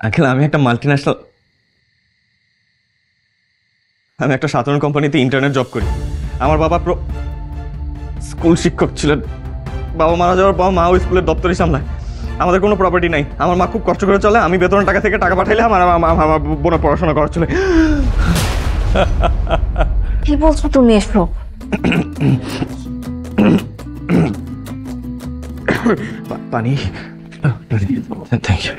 Uncle, আমি একটা সাধারণ কোম্পানিতে ইন্টারনেট জব করি। আমার বাবা স্কুল শিক্ষক ছিলেন। বাবা মারা যাওয়ার পর মা ওই স্কুলের দপ্তরই সামলায়। আমাদের কোনো প্রপার্টি নাই। আমার মা খুব কষ্ট করে চলে। আমি বেতনের টাকা থেকে টাকা পাঠাইলে আমার বোনের পড়াশোনা করা চলে। কি বলছো তুমি এসব? পানি। Thank you.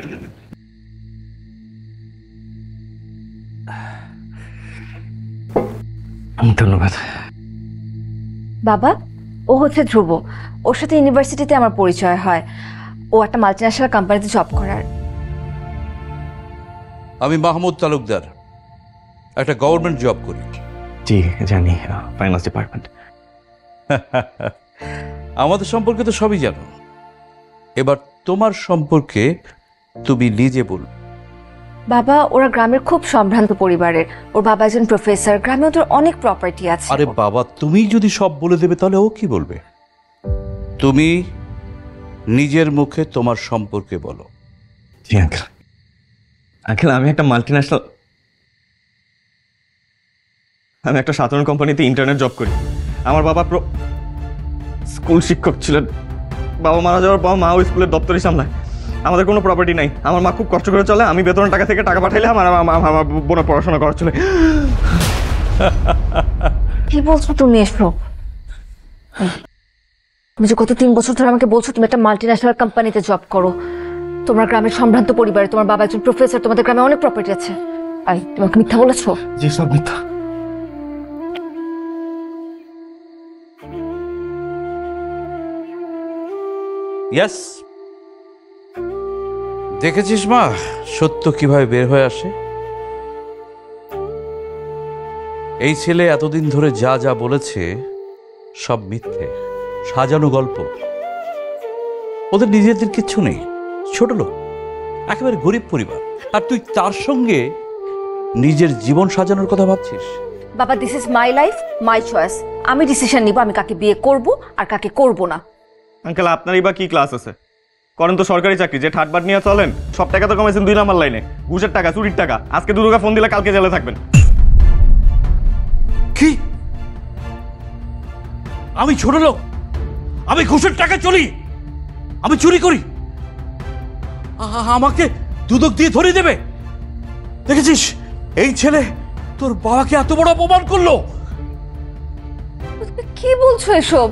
ধন্যবাদ। বাবা, ও হচ্ছে ধ্রুব। ওর সাথে ইউনিভার্সিটিতে আমার পরিচয় হয়। ও একটা মাল্টিন্যাশনাল কোম্পানিতে জব করার। আমি মাহমুদ তালুকদার, একটা গভর্নমেন্ট জব করি। জি জানি, ফাইন্যান্স ডিপার্টমেন্ট। আমাদের সম্পর্কে তো সবই জানো। এবার তোমার সম্পর্কে তুমি নিজে বল। বাবা, ওরা গ্রামের খুব সম্ভ্রান্ত পরিবারের। ওর বাবা একজন প্রফেসর। গ্রামে ওদের অনেক প্রপার্টি আছে। আরে বাবা, তুমি যদি সব বলে দেবে তাহলে ও কি বলবে? তুমি নিজের মুখে তোমার সম্পর্কে বলো। জি আঙ্কেল। আঙ্কেল, আমি একটা সাধারণ কোম্পানিতে ইন্টারনেট জব করি। আমার বাবা স্কুল শিক্ষক ছিলেন। বাবা মারা যাওয়ার পর মা ওই স্কুলের দপ্তরই সামলায়। আমাদের কোনো প্রপার্টি নাই। আমার মা খুব কষ্ট করে চলে। আমি বেতনের টাকা থেকে টাকা পাঠাইলে আমার বোনের পড়াশোনা করা চলে। কি বলছো তুমি এসব? তুমি যে গত 3 বছর ধরে আমাকে বলছো তুমি একটা মাল্টিন্যাশনাল কোম্পানিতে জব করো, তোমার গ্রামের সম্ভ্রান্ত পরিবারে, তোমার বাবা একজন প্রফেসর, তোমাদের গ্রামে অনেক প্রপার্টি আছে। আই, তোমাকে মিথ্যা বলেছো? জি, সব মিথ্যা। ইয়েস, দেখেছিস মা সত্য কিভাবে বের হয়ে আসে? এই ছেলে এতদিন ধরে যা যা বলেছে সব মিথ্যে, সাজানো গল্প। ওদের নিজেদের কিচ্ছু নেই, ছোট লোক, একেবারে গরিব পরিবার। আর তুই তার সঙ্গে নিজের জীবন সাজানোর কথা ভাবছিস? বাবা, this is my life, my choice. আমি ডিসিশন নিব আমি কাকে বিয়ে করব আর কাকে করব না। আঙ্কেল, আপনারই বা কি ক্লাস আছে? করেন তো সরকারি চাকরি, যে ঠাটবাট নিয়ে চলেন। সব টাকা তো কমাইছেন 2 নাম্বার লাইনে, ঘুষের টাকা, চুরির টাকা। আজকে দুর্গা ফোন দিলে কালকে জেলে থাকবেন। কি? আমি ছোট লোক? আমি ঘুষের টাকা চলি? আমি চুরি করি? আমাকে দুদক দিয়ে ধরিয়ে দেবে? দেখেছিস এই ছেলে তোর বাবাকে এত বড় অপমান করলো। কি বলছো এসব?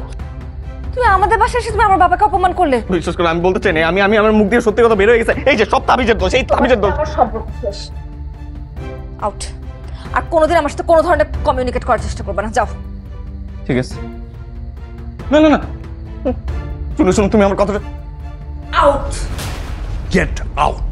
তুমি আমাদের বাসায় এসে তুমি আমার বাবাকে অপমান করলে? বিশ্বাস করে আমি বলতে চাই না, আমি আমার মুখ দিয়ে সত্যি কথা বের হয়ে গেছে। এই যে সব তাবিজের দোষ, এই তাবিজের দোষ। আউট। আর কোনোদিন আমার সাথে কোনো ধরনের কমিউনিকেট করার চেষ্টা করবে না, যাও। ঠিক আছে। না না না, শুনো শুনো, তুমি আমার কথাটা। আউট। Get out.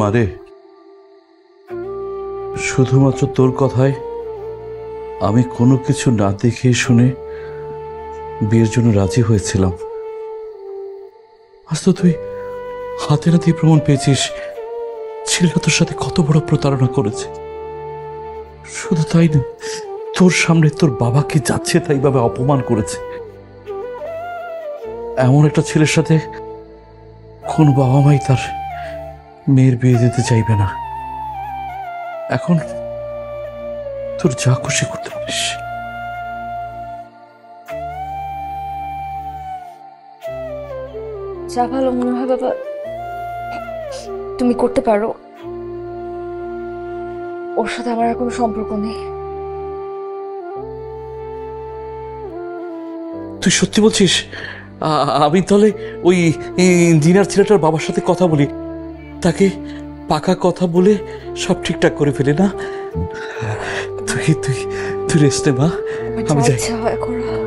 মারে, শুধুমাত্র তোর কথায় আমি কোনো কিছু না দেখে শুনে বিয়ের জন্য রাজি হয়েছিলাম। আজ তো তুই হাতে নাতে প্রমাণ পেয়েছিস ছেলেটা তোর সাথে কত বড় প্রতারণা করেছে। শুধু তাই না, তোর সামনে তোর বাবাকে যাচ্ছে তাই ভাবে অপমান করেছে। এমন একটা ছেলের সাথে কোন বাবা মাই তার মেয়ের বিয়ে দিতে চাইবে না। এখন তোর যা খুশি করতে পারিস। যা ভালো মনে হয় বাবা তুমি করতে পারো। ওর সাথে আমার আর কোনো সম্পর্ক নেই। তুই সত্যি বলছিস? আমি তাহলে ওই ইঞ্জিনিয়ার ছেলেটার বাবার সাথে কথা বলি, তাকে পাকা কথা বলে সব ঠিকঠাক করে ফেলে না? তুই তুই তুই রেস্টে মা, আমি যাই। ইচ্ছা হয় করো।